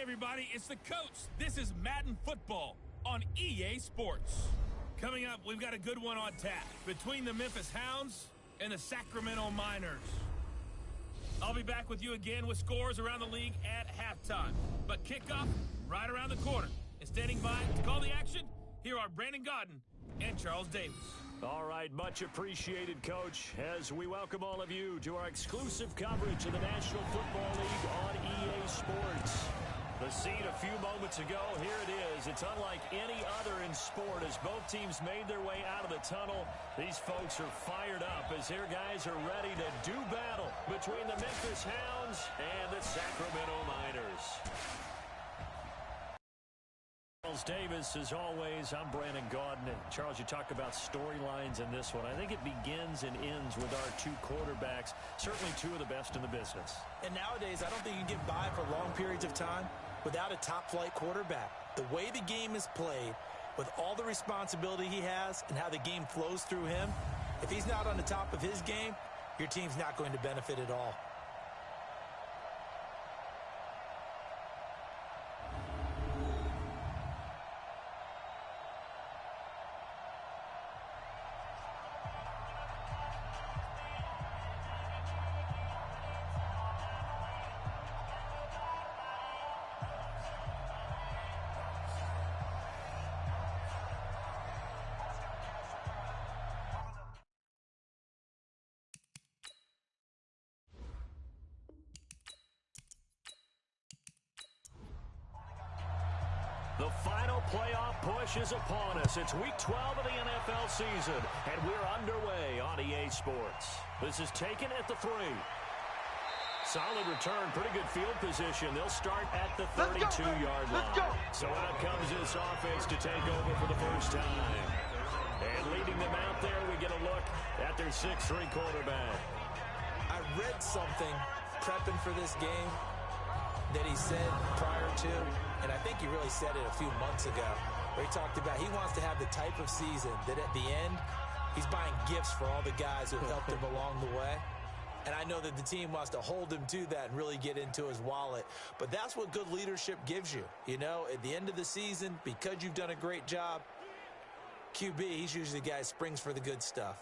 everybody, it's the coach. This is Madden Football on EA Sports. Coming up, we've got a good one on tap between the Memphis Hounds and the Sacramento Miners. I'll be back with you again with scores around the league at halftime. But kickoff right around the corner. And standing by to call the action, here are Brandon Godden and Charles Davis. All right, much appreciated, Coach, as we welcome all of you to our exclusive coverage of the National Football League on EA Sports. The scene a few moments ago, here it is. It's unlike any other in sport as both teams made their way out of the tunnel. These folks are fired up as their guys are ready to do battle between the Memphis Hounds and the Sacramento Miners. Charles Davis, as always, I'm Brandon Godden. And Charles, you talk about storylines in this one. I think it begins and ends with our two quarterbacks, certainly two of the best in the business. And nowadays, I don't think you can get by for long periods of time without a top-flight quarterback. The way the game is played, with all the responsibility he has and how the game flows through him, if he's not on the top of his game, your team's not going to benefit at all. The final playoff push is upon us. It's week 12 of the NFL season, and we're underway on EA Sports. This is taken at the 3. Solid return, pretty good field position. They'll start at the 32-yard line. So out comes this offense to take over for the first time. And leading them out there, we get a look at their 6'3 quarterback. I read something prepping for this game that he said prior to, and I think he really said it a few months ago, where he talked about he wants to have the type of season that at the end, he's buying gifts for all the guys who have helped him along the way. And I know that the team wants to hold him to that and really get into his wallet. But that's what good leadership gives you. You know, at the end of the season, because you've done a great job, QB, he's usually the guy who springs for the good stuff.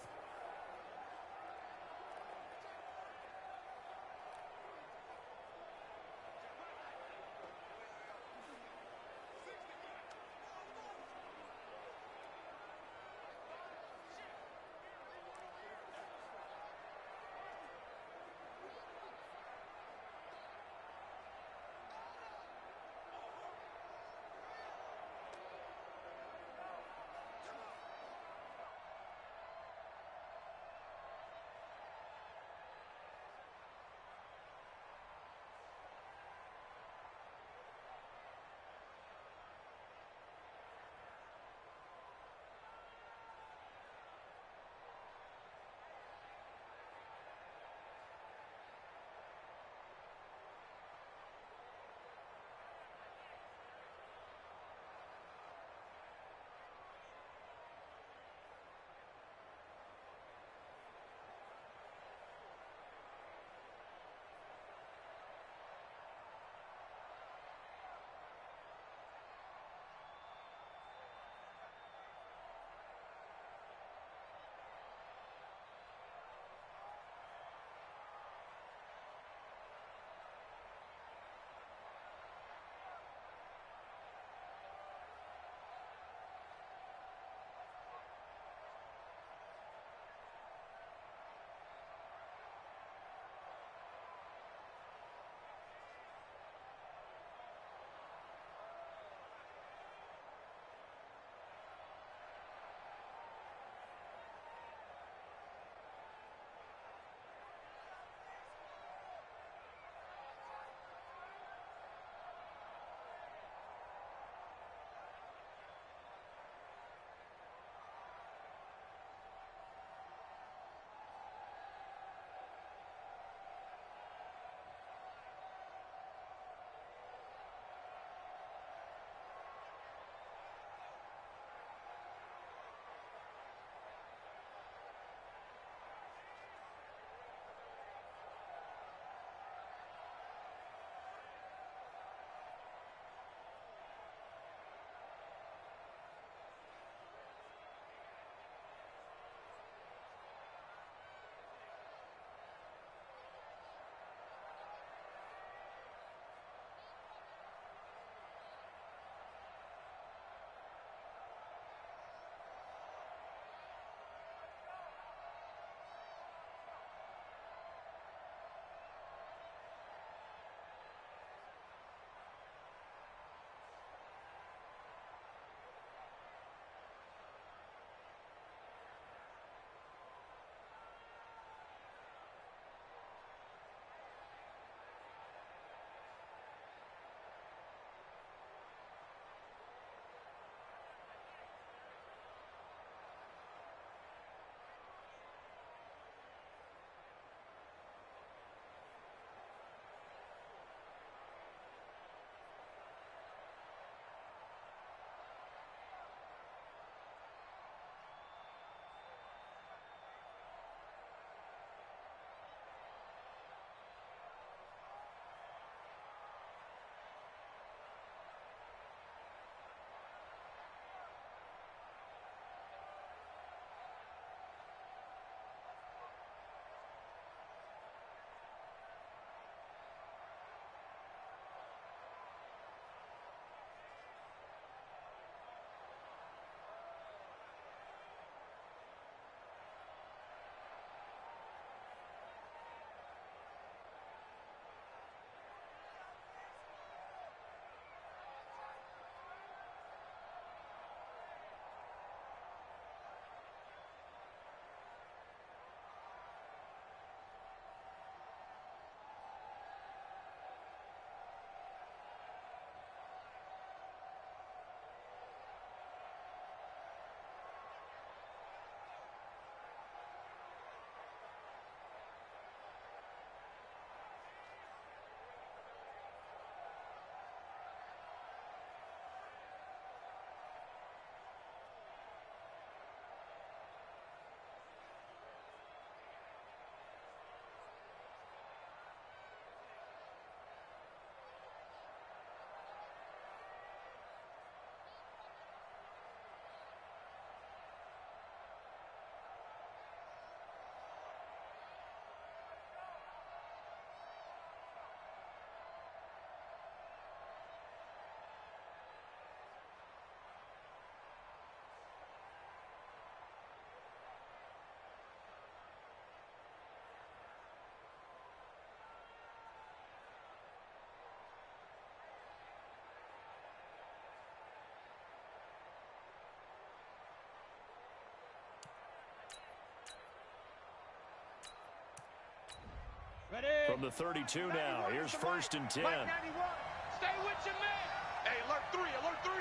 From the 32 now, here's 1st and 10. Stay with your man. Hey, alert 3, alert 3.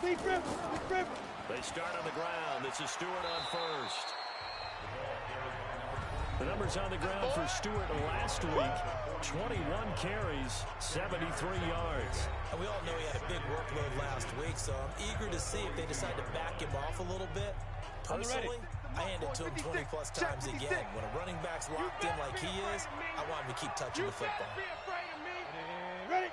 Deep rip. They start on the ground. This is Stewart on first. The numbers on the ground for Stewart last week, 21 carries, 73 yards. And we all know he had a big workload last week, so I'm eager to see if they decide to back him off a little bit. Personally, I hand it to him 20-plus times again. When a running back's locked in like he is, I want him to keep touching the football. Ready.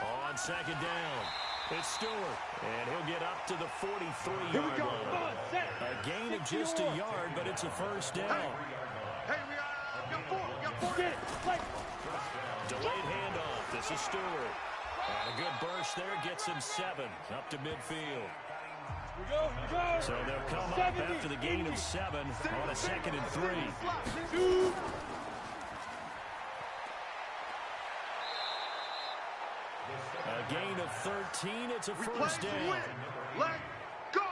On 2nd down, it's Stewart, and he'll get up to the 43-yard line. A gain of just a yard, but it's a 1st down. Hey, we got 4. Delayed handoff. This is Stewart. And a good burst there gets him 7 up to midfield. Here we go. So they'll come up after the gain of 7 on a 2nd and 3. A gain of 13. It's a 1st down. Let go.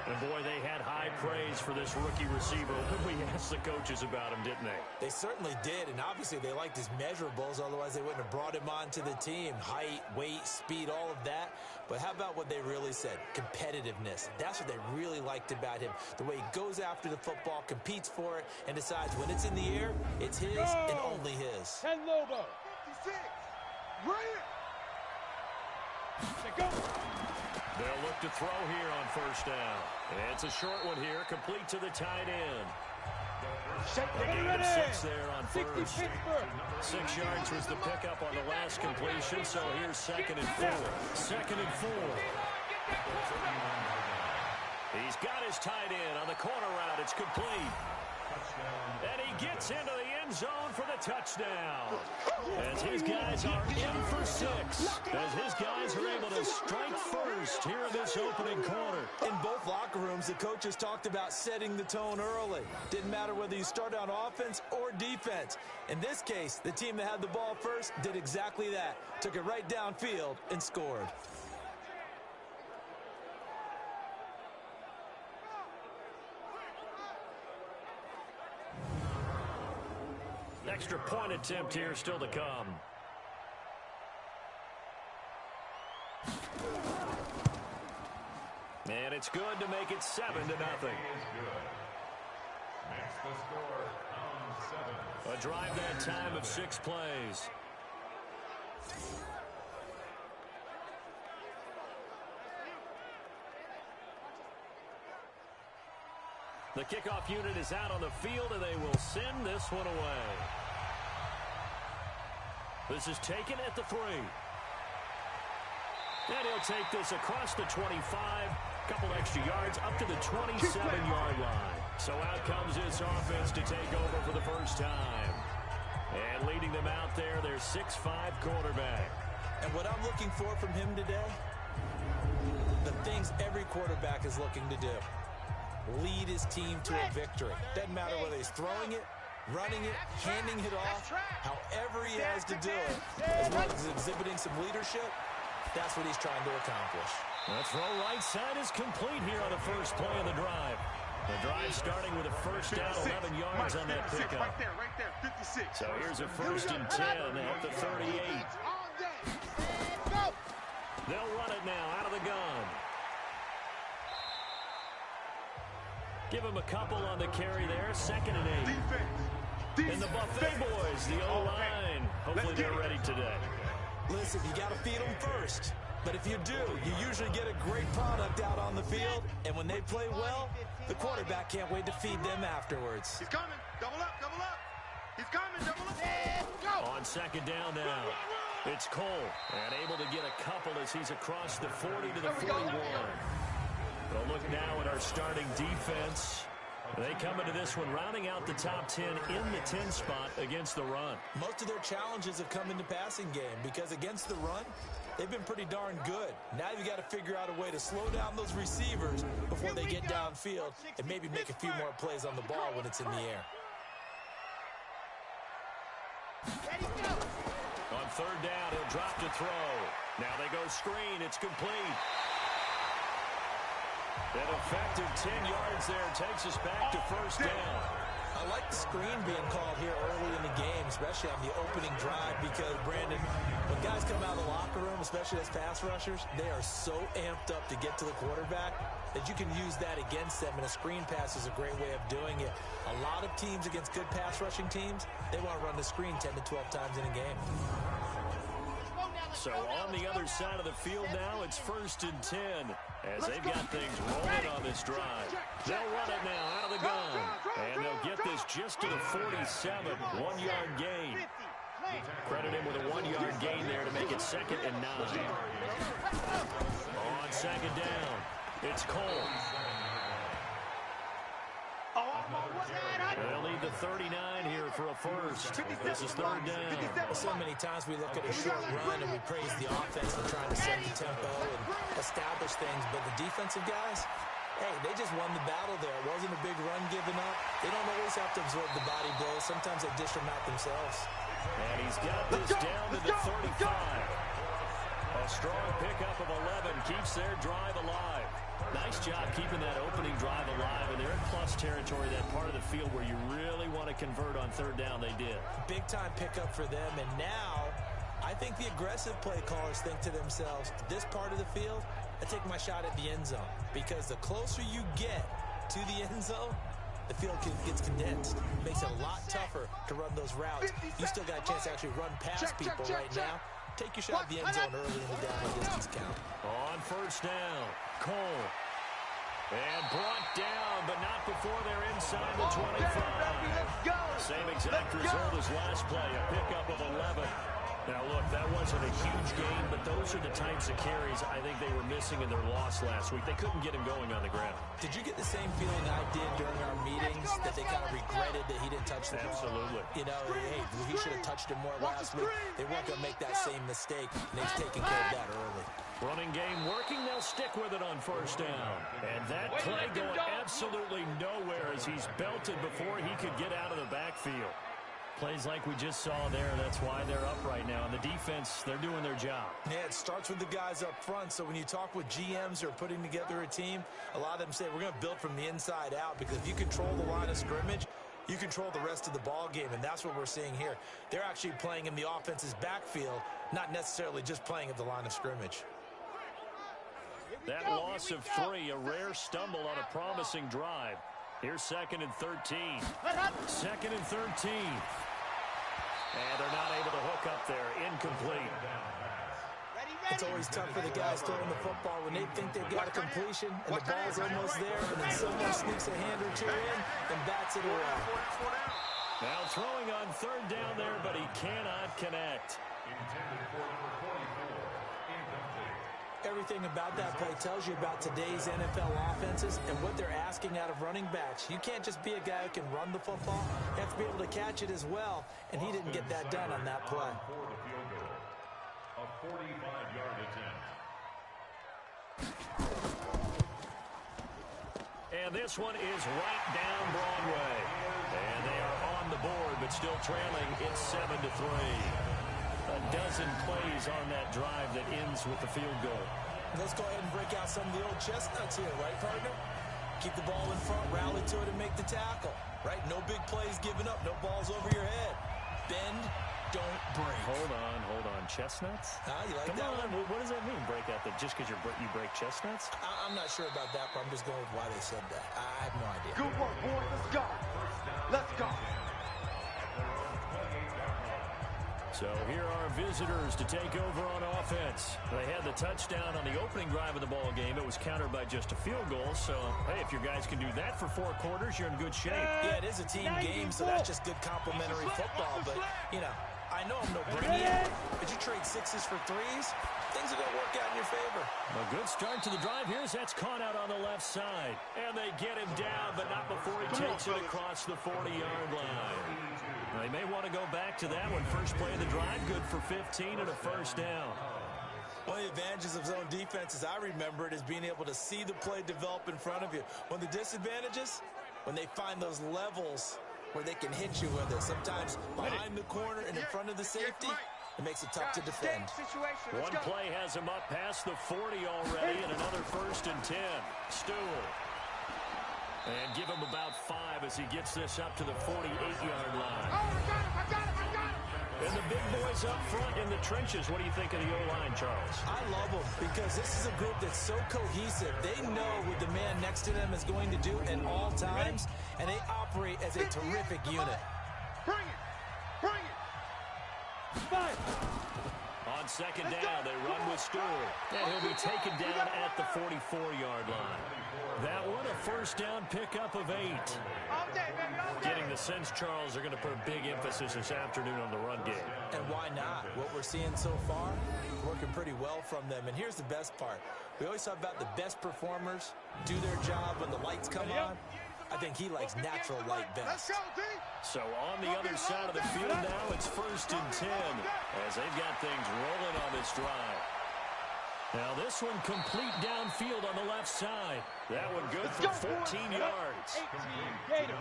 And boy, they had high praise for this rookie receiver when we asked the coaches about him, didn't they? They certainly did, and obviously they liked his measurables, otherwise they wouldn't have brought him onto the team. Height, weight, speed, all of that. But how about what they really said? Competitiveness. That's what they really liked about him. The way he goes after the football, competes for it, and decides when it's in the air, it's his and only his. 10 Lobo. 56. Right here. Go. They'll look to throw here on 1st down. And it's a short one here, complete to the tight end. A gain of 6 there on 1st. 6 yards was the pickup on the last completion, so here's 2nd and 4. 2nd and 4. He's got his tight end on the corner route. It's complete. And he gets into the end zone for the touchdown. As his guys are in for 6. As his guys are able to strike first here in this opening quarter. In both locker rooms, the coaches talked about setting the tone early. Didn't matter whether you start on offense or defense. In this case, the team that had the ball first did exactly that. Took it right downfield and scored. Extra point attempt here still to come. And it's good to make it 7-0. A drive that time of 6 plays. The kickoff unit is out on the field, and they will send this one away. This is taken at the 3. And he'll take this across the 25, couple extra yards up to the 27-yard line. So out comes this offense to take over for the first time. And leading them out there, their 6'5" quarterback. And what I'm looking for from him today, the things every quarterback is looking to do. Lead his team to a victory. Doesn't matter whether he's throwing it, running it, handing it off, however he has to do it, as well as exhibiting some leadership, that's what he's trying to accomplish. The throw right side is complete here on the first play of the drive. The drive starting with a first down, 11 yards on that pickup. Right there, 56. So here's a 1st and 10 at the 38. They'll run it now out of the gun. Give him a couple on the carry there. 2nd and 8. And the Buffet boys, the O-line. Hopefully they're ready today. Listen, you got to feed them first. But if you do, you usually get a great product out on the field. And when they play well, the quarterback can't wait to feed them afterwards. He's coming. Double up, double up. He's coming, double up. On 2nd down now, it's Cole. And able to get a couple as he's across the 40 to the 41. We'll look now at our starting defense. They come into this one rounding out the top 10 in the 10 spot against the run. Most of their challenges have come in the passing game because against the run, they've been pretty darn good. Now you've got to figure out a way to slow down those receivers before they get downfield and maybe make a few more plays on the ball when it's in the air. On 3rd down, he'll drop to throw. Now they go screen. It's complete. An effective 10 yards there takes us back to first down. I like the screen being called here early in the game, especially on the opening drive, because, Brandon, when guys come out of the locker room, especially as pass rushers, they are so amped up to get to the quarterback that you can use that against them, and a screen pass is a great way of doing it. A lot of teams against good pass rushing teams, they want to run the screen 10 to 12 times in a game. So on the other side of the field now, it's 1st and 10 as they've got things rolling on this drive. They'll run it now out of the gun, and they'll get this just to the 47, 1-yard gain. Credit him with a 1-yard gain there to make it 2nd and 9. On 2nd down, it's Cole. They'll need the 39 here for a first. This is 3rd down. So many times we look at a short run and we praise the offense for trying to set the tempo and establish things, but the defensive guys, hey, they just won the battle there. It wasn't a big run given up. They don't always have to absorb the body blows. Sometimes they dish them out themselves. And he's got this down to the 35. A strong pickup of 11 keeps their drive alive. Nice job keeping that opening drive alive, and they're in plus territory, that part of the field where you really want to convert on 3rd down. They did. Big-time pickup for them, and now I think the aggressive play callers think to themselves, this part of the field, I take my shot at the end zone, because the closer you get to the end zone, the field gets condensed. It makes it a lot tougher to run those routes. You still got a chance to actually run past people right now. Take your shot at the end zone early in the down and distance count. On 1st down, Cole. And brought down, but not before they're inside the 25. Same exact result as last play, a pickup of 11. Now, look, that wasn't a huge gain, but those are the types of carries I think they were missing in their loss last week. They couldn't get him going on the ground. Did you get the same feeling I did during our meetings, that they kind of regretted that he didn't touch the ball? Absolutely. You know, hey, he should have touched him more last week. They weren't going to make that same mistake, and he's taking care of that early. Running game working, they'll stick with it on 1st down. And that play going absolutely nowhere as he's belted before he could get out of the backfield. Plays like we just saw there, that's why they're up right now. And the defense, they're doing their job. Yeah, it starts with the guys up front. So when you talk with GMs who are putting together a team, a lot of them say we're going to build from the inside out, because if you control the line of scrimmage, you control the rest of the ball game, and that's what we're seeing here. They're actually playing in the offense's backfield, not necessarily just playing at the line of scrimmage. That loss of 3, a rare stumble on a promising drive. Here's 2nd and 13. 2nd and 13. And they're not able to hook up there. Incomplete. It's always tough for the guys throwing the football when they think they've got a completion and the ball's almost there, and then someone sneaks a hand or two in and bats it away. Now throwing on 3rd down there, but he cannot connect. Everything about that play tells you about today's NFL offenses and what they're asking out of running backs. You can't just be a guy who can run the football. You have to be able to catch it as well, and he didn't get that done on that play. A 45-yard attempt. And this one is right down Broadway. And they are on the board, but still trailing. It's 7-3. A dozen plays on that drive that ends with the field goal. Let's go ahead and break out some of the old chestnuts here, right, partner? Keep the ball in front, rally to it, and make the tackle, right? No big plays given up, no balls over your head. Bend, don't break. Hold on. Chestnuts? You like Come that on. one? What does that mean, break out? That just because you break chestnuts? I'm not sure about that, but I'm just going with why they said that. I have no idea. Good work, boys. Let's go. Let's go. So here are visitors to take over on offense. They had the touchdown on the opening drive of the ball game. It was countered by just a field goal. So, hey, if your guys can do that for 4 quarters, you're in good shape. Yeah, it is a team game, so that's just good complimentary football. But, you know, I know I'm no brainiac, but you trade 6s for 3s, things are going to work out in your favor. A good start to the drive here as that's caught out on the left side. And they get him down, but not before he takes it across the 40-yard line. They may want to go back to that one. First play of the drive, good for 15 and a 1st down. One of the advantages of zone defense, as I remember it, is being able to see the play develop in front of you. One of the disadvantages, when they find those levels where they can hit you with it. Sometimes behind the corner and in front of the safety, It makes it tough to defend. One play has him up past the 40 already, and another 1st and 10. Stewart. And give him about 5 as he gets this up to the 48-yard line. Oh, I got him. And the big boys up front in the trenches. What do you think of the O-line, Charles? I love them because this is a group that's so cohesive. They know what the man next to them is going to do at all times, and they operate as a terrific unit. Bring it. Five. On 2nd down, they run with Stewart. And he'll be taken down at the 44-yard line. That one, a 1st down pickup of 8. All day, baby, all day. Getting the sense, Charles, they're going to put a big emphasis this afternoon on the run game. And why not? What we're seeing so far, working pretty well from them. And here's the best part. We always talk about the best performers do their job when the lights come on. I think he likes natural light Let's best. go, D. So on the other side of the field now, it's 1st and 10 as they've got things rolling on this drive. Now this one complete downfield on the left side. That one good for 14 yards. 18.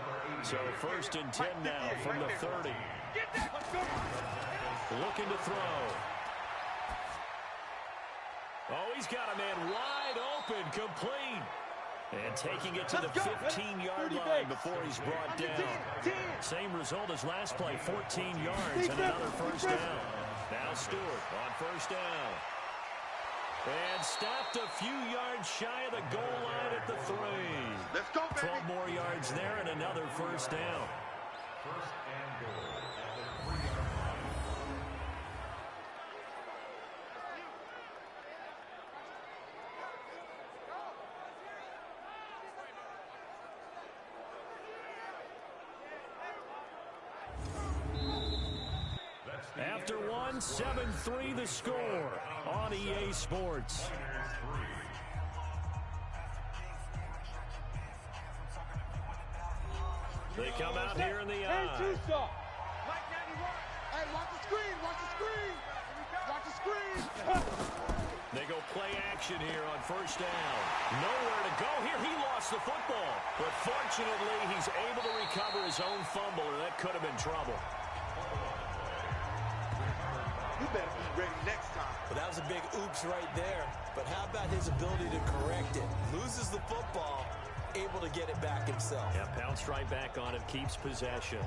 So 1st and 10 now from the 30. Looking to throw. Oh, he's got a man wide open, complete. And taking it to the 15-yard line before he's brought down. Same result as last play, 14 yards and another 1st down. Now Stewart on 1st down. And stopped a few yards shy of the goal line at the 3. Let's go, baby. 12 more yards there and another 1st down. 1st and goal at the 3-yard line. After one, 7-3 the score on EA Sports. They come out here in the Hey, eye. two-stop. Hey, watch the screen. Watch the screen. They go play action here on 1st down. Nowhere to go here. He lost the football. But fortunately, he's able to recover his own fumble, or that could have been trouble. You better be ready next time. Well, that was a big oops right there. But how about his ability to correct it? Loses the football, able to get it back himself. Yeah, pounced right back on it, keeps possession.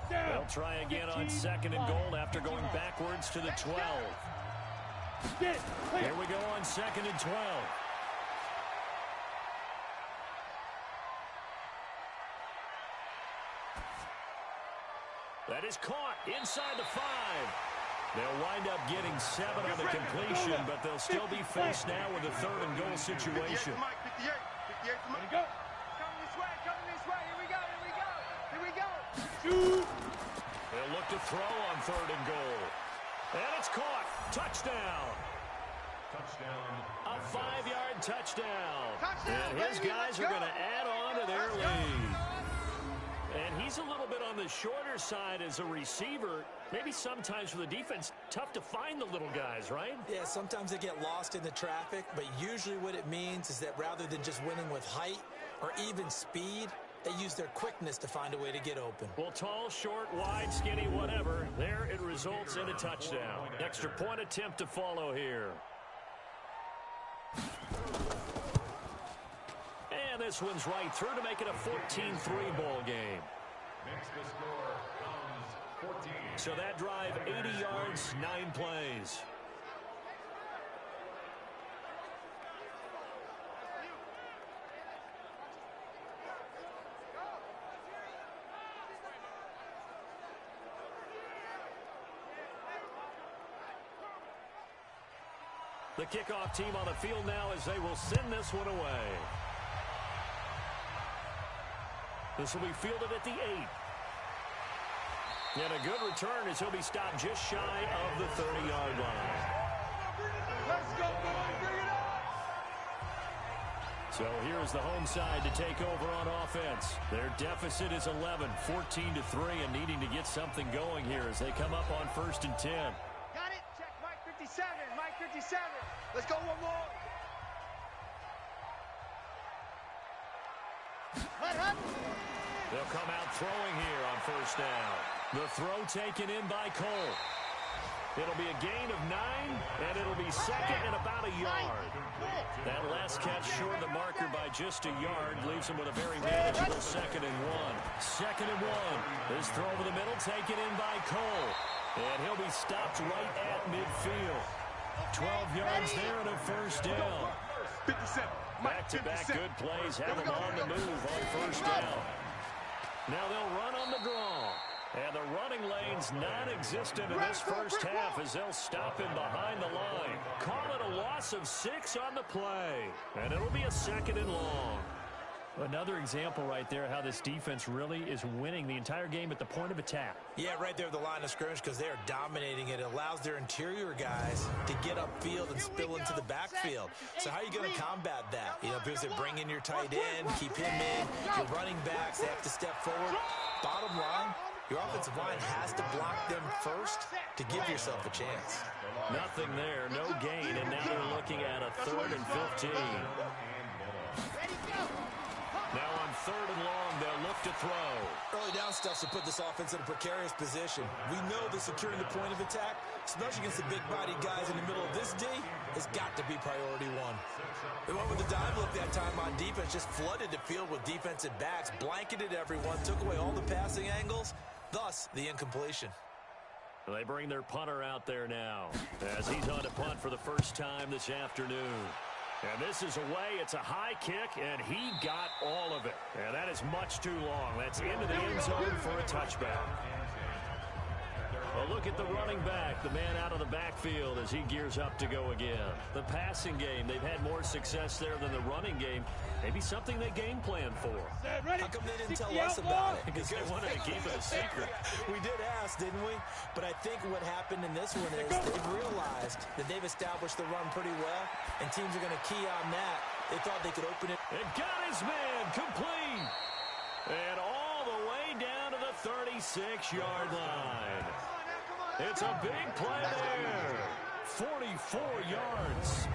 They'll try again on 2nd and goal after going backwards to the 12. Here we go on 2nd and 12. That is caught inside the 5. They'll wind up getting 7 on the completion, but they'll still be faced now with a 3rd and goal situation. 58 to Mike. Go. Coming this way. Here we go. Shoot. They'll look to throw on 3rd and goal. And it's caught. Touchdown. Touchdown. A 5-yard touchdown. Touchdown, And his baby. guys Let's are go. going to add on to their Let's go. lead. And he's a little bit on the shorter side as a receiver. Maybe sometimes for the defense, tough to find the little guys, right? Yeah, sometimes they get lost in the traffic, but usually what it means is that rather than just winning with height or even speed, they use their quickness to find a way to get open. Well, tall, short, wide, skinny, whatever. There it results in a touchdown. Extra point attempt to follow here. And this one's right through to make it a 14-3 ball game. Makes the score Hounds 14. So that drive, 80 yards, 9 plays. The kickoff team on the field now as they will send this one away. This will be fielded at the 8. And a good return as he'll be stopped just shy of the 30-yard line. Let's go, boy. Bring it So here's the home side to take over on offense. Their deficit is 11, 14-3, and needing to get something going here as they come up on 1st and 10. Got it? Check Mike 57. Mike 57. Let's go one more. They'll come out throwing here on 1st down. The throw taken in by Cole. It'll be a gain of 9, and it'll be second and about a yard. That last catch short of the marker by just a yard leaves him with a very manageable 2nd and 1. 2nd and 1. This throw over the middle taken in by Cole. And he'll be stopped right at midfield. 12 yards there and a 1st down. 57. Back-to-back good plays have them on the move on 1st down. Now they'll run on the draw. And the running lane's non-existent in this first half as they'll stop him behind the line. Call it a loss of 6 on the play. And it'll be a 2nd and long. Another example right there how this defense really is winning the entire game at the point of attack. Yeah, right there at the line of scrimmage because they are dominating it. It allows their interior guys to get upfield and spill into the backfield. So how are you going to combat that? You know, because they bring in your tight end, keep him in. Your running backs, they have to step forward. Bottom line, your offensive line has to block them first to give yourself a chance. Nothing there, no gain, and now they're looking at a 3rd and 15. Now on 3rd and long, they'll look to throw. Early down stuff to put this offense in a precarious position. We know that securing the point of attack, especially against the big-bodied guys in the middle of this D, has got to be priority 1. They went with the dive look that time on defense, just flooded the field with defensive backs, blanketed everyone, took away all the passing angles, thus the incompletion. They bring their punter out there now as he's on to punt for the first time this afternoon. And this is away. It's a high kick, and he got all of it. And that is much too long. That's into the end zone for a touchback. Well, look at the running back, the man out of the backfield as he gears up to go again. The passing game, they've had more success there than the running game. Maybe something they game plan for. How come they didn't tell us about it? Because they wanted to keep it a secret. We did ask, didn't we? But I think what happened in this one is they've realized that they've established the run pretty well, and teams are going to key on that. They thought they could open it. And got his man complete. And all the way down to the 36-yard line. It's a big play there. 44 yards.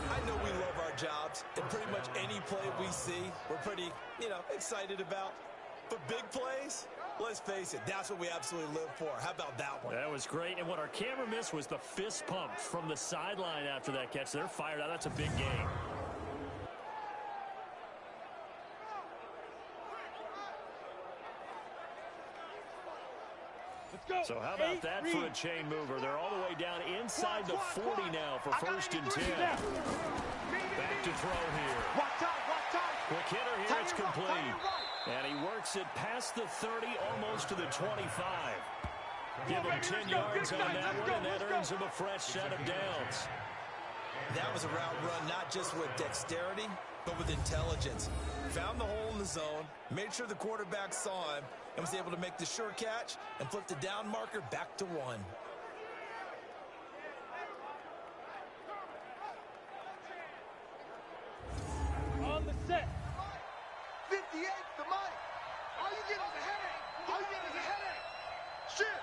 I know we love our jobs, and pretty much any play we see, we're pretty, excited about. But big plays, let's face it, that's what we absolutely live for. How about that one? That was great, and what our camera missed was the fist pump from the sideline after that catch. They're fired out. That's a big game. So how about that for a chain mover? They're all the way down inside the 40 now for 1st and 10. Back to throw here. Quick hitter here, it's complete. And he works it past the 30, almost to the 25. Give him 10 yards on that one, and that earns him a fresh set of downs. That was a route run, not just with dexterity, but with intelligence. Found the hole in the zone, made sure the quarterback saw him, and was able to make the sure catch and flip the down marker back to 1. On the set. 58, the money. All you get is a headache. All you get is a headache. Shit.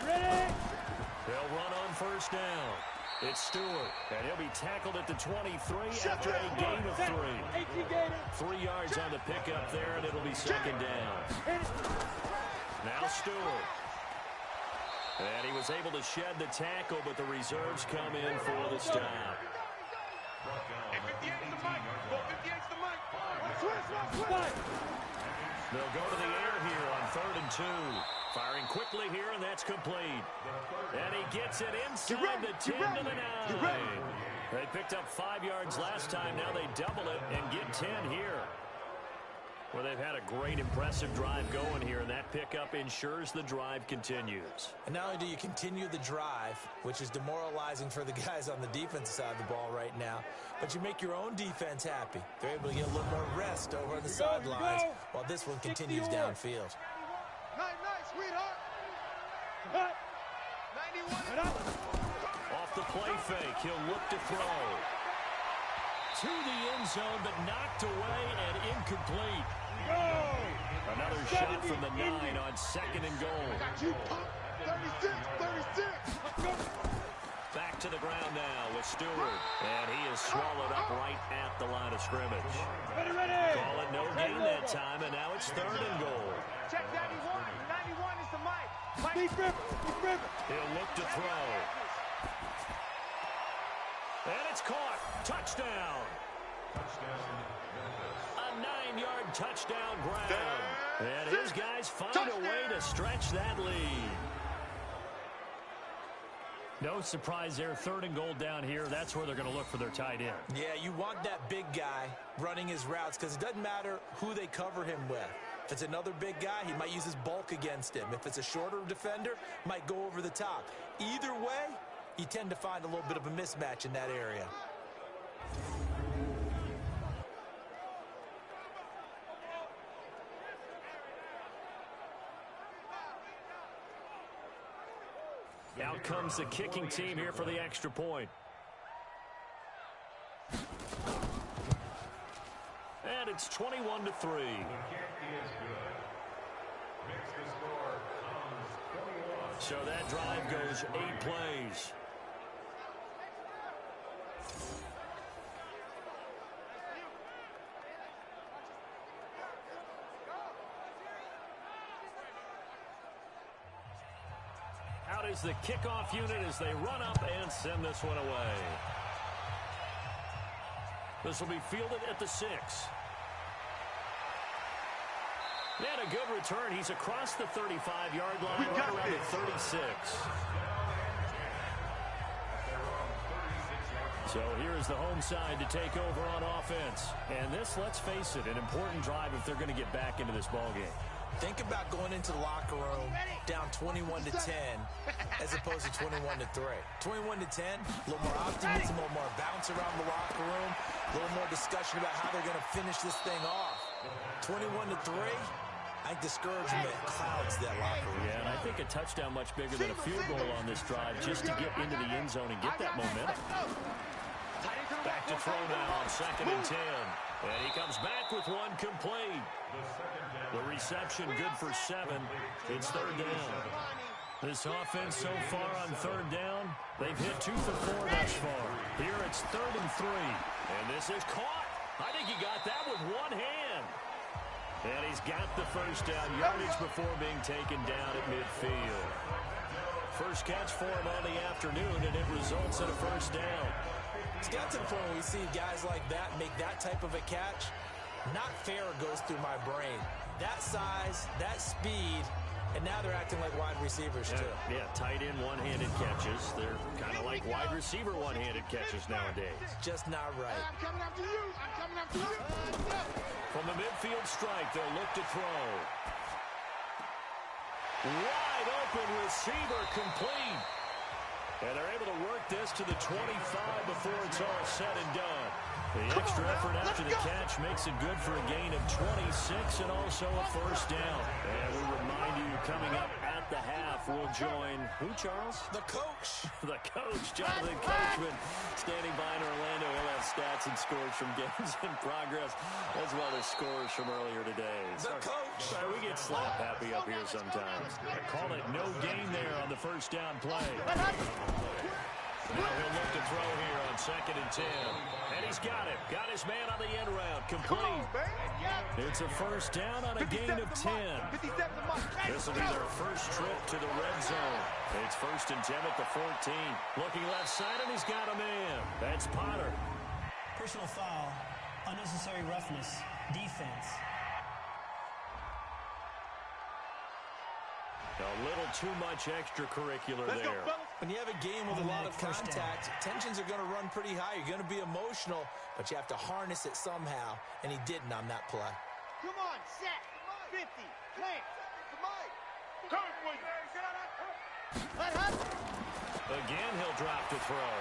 Ready. They'll run on 1st down. It's Stewart, and he'll be tackled at the 23 after a gain of 3. 3 yards on the pickup there, and it'll be 2nd down. Now Stewart. And he was able to shed the tackle, but the reserves come in for the stop. Hey, 58's the mic. 58's the mic. They'll go to the air here on 3rd and 2. Firing quickly here, and that's complete. And he gets it inside the 10 to the 9. They picked up 5 yards last time. Now they double it and get 10 here. Well, they've had a great, impressive drive going here, and that pickup ensures the drive continues. And not only do you continue the drive, which is demoralizing for the guys on the defensive side of the ball right now, but you make your own defense happy. They're able to get a little more rest over on the sidelines while this one continues downfield. Nice, sweetheart. 91. Off the play fake, he'll look to throw. to the end zone, but knocked away and incomplete. Another shot from the 9 on 2nd and goal. 36. Back to the ground now with Stewart. And he is swallowed up right at the line of scrimmage. Call it no gain that time, and now it's 3rd and goal. Check 91. 91 is the mic. He'll look to throw. And it's caught. Touchdown. A 9-yard touchdown grab. And his guys find a way to stretch that lead. No surprise there. 3rd and goal down here. That's where they're going to look for their tight end. Yeah, you want that big guy running his routes because it doesn't matter who they cover him with. If it's another big guy, he might use his bulk against him. If it's a shorter defender, might go over the top. Either way, you tend to find a little bit of a mismatch in that area. Out comes the kicking team here for the extra point. And it's 21-3. The kick is good. Makes the score Hounds 21. So that drive goes 8 plays. Out is the kickoff unit as they run up and send this one away. This will be fielded at the 6. And a good return. He's across the 35-yard line, right around the 36. So here is the home side to take over on offense. And this, let's face it, an important drive if they're going to get back into this ballgame. Think about going into the locker room down 21-10 as opposed to 21-3. 21-10, a little more optimism, a little more bounce around the locker room, a little more discussion about how they're going to finish this thing off. 21-3, I think discouragement clouds that locker room. Yeah, and I think a touchdown much bigger than a field goal on this drive just to get into the end zone and get that momentum. Back to throw now on 2nd and 10. And he comes back with one complete. The reception good for 7. It's 3rd down. This offense so far on 3rd down, they've hit 2 for 4 thus far. Here it's 3rd and 3. And this is caught. I think he got that with one hand. And he's got the first down yardage before being taken down at midfield. First catch for him on the afternoon, and it results in a first down. It's got to the point where we see guys like that make that type of a catch. Not fair goes through my brain. That size, that speed, and now they're acting like wide receivers too. Yeah, tight end one-handed catches. They're kind of like wide receiver one-handed catches nowadays. Just not right. I'm coming after you. I'm coming after you. From the midfield strike, they'll look to throw. Wide open receiver complete. And they're able to work this to the 25 before it's all said and done. The extra effort after the catch makes it good for a gain of 26 and also a first down. And we remind you, coming up at the half, we'll join, who, Charles? The coach. The coach, Jonathan Coachman, standing by in Orlando. He'll have stats and scores from games in progress, as well as scores from earlier today. The coach. Sorry, we get slap happy up here sometimes. I call it no gain there on the first down play. Now he'll look to throw here on 2nd and 10. And he's got it. Got his man on the end route. Complete. It's a first down on a gain of 10. This will be their first trip to the red zone. It's 1st and 10 at the 14. Looking left side, and he's got a man. That's Potter. Personal foul, unnecessary roughness, defense. A little too much extracurricular there. When you have a game with a lot of contact, tensions are going to run pretty high. You're going to be emotional, but you have to harness it somehow, and he didn't on that play. Come on, set. 50. Plant. Coming for you. Again, he'll drop to throw.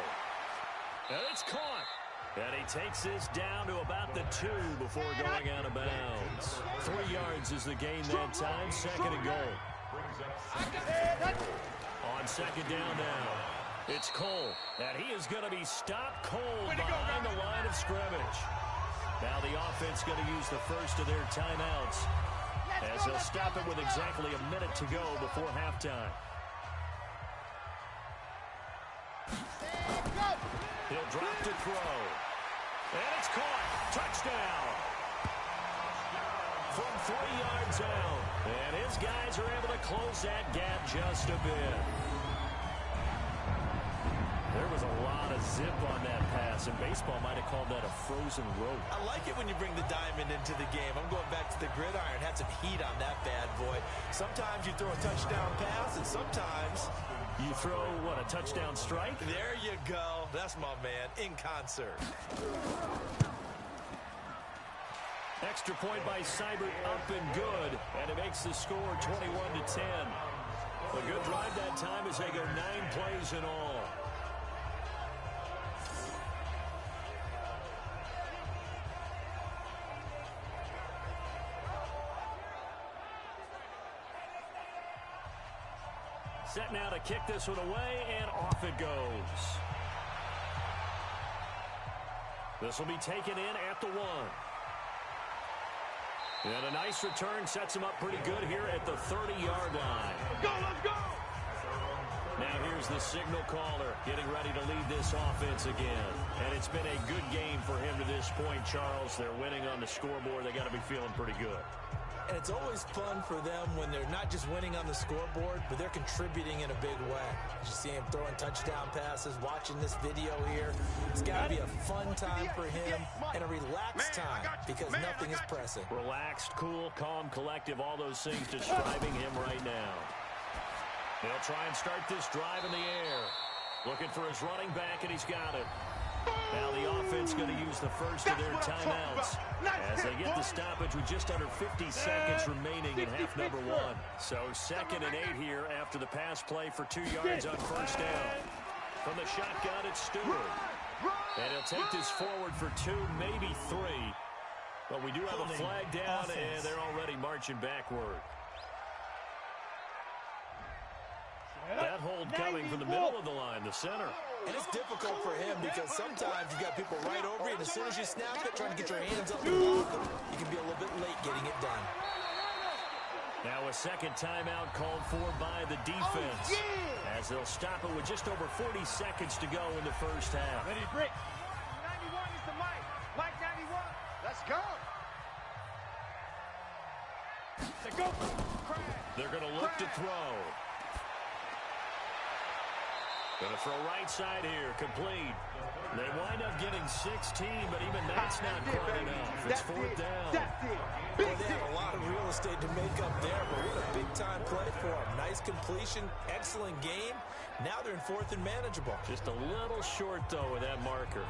And it's caught. And he takes this down to about the 2 before going out of bounds. 3 yards is the gain that time. 2nd and goal. On 2nd down now. It's Cole, and he is going to be stopped cold behind the line of scrimmage. Now the offense going to use the first of their timeouts as they'll stop it with exactly a minute to go before halftime. He'll drop to throw. And it's caught. Touchdown. From 3 yards out. And his guys are able to close that gap just a bit. There was a lot of zip on that pass, and baseball might have called that a frozen rope. I like it when you bring the diamond into the game. I'm going back to the gridiron. Had some heat on that bad boy. Sometimes you throw a touchdown pass, and sometimes you throw, what, a touchdown strike? There you go. That's my man, in concert. Extra point by Seibert, up and good, and it makes the score 21-10. A good drive that time as they go 9 plays in all. Set now to kick this one away, and off it goes. This will be taken in at the 1. And a nice return sets him up pretty good here at the 30-yard line. Go, let's go! Now here's the signal caller getting ready to lead this offense again. And it's been a good game for him to this point, Charles. They're winning on the scoreboard. They got to be feeling pretty good. And it's always fun for them when they're not just winning on the scoreboard, but they're contributing in a big way. You see him throwing touchdown passes, watching this video here. It's got to be a fun time for him and a relaxed time because nothing is pressing. Relaxed, cool, calm, collective, all those things describing him right now. They'll try and start this drive in the air. Looking for his running back, and he's got it. Now the offense going to use the first of their timeouts as they get the stoppage with just under 50 seconds remaining in half number 1. So 2nd and 8 here after the pass play for 2 yards on first down. From the shotgun, it's Stewart. And he'll take this forward for 2, maybe 3. But we do have a flag down, and they're already marching backward. That hold coming from the middle of the line, the center. And it's difficult for him because sometimes you've got people right over you, and as soon as you snap it, trying to get your hands up and block them, you can be a little bit late getting it done. Now a second timeout called for by the defense as they'll stop it with just over 40 seconds to go in the first half. Ready, break. 91 is the Mike. Mike 91. Let's go. Let's go. They're going to look to throw. Going to throw right side here, complete. They wind up getting 16, but even that's not quite enough. It's 4th down. Well, they have a lot of real estate to make up there, but what a big-time play for them. Nice completion, excellent game. Now they're in 4th and manageable. Just a little short, though, with that marker.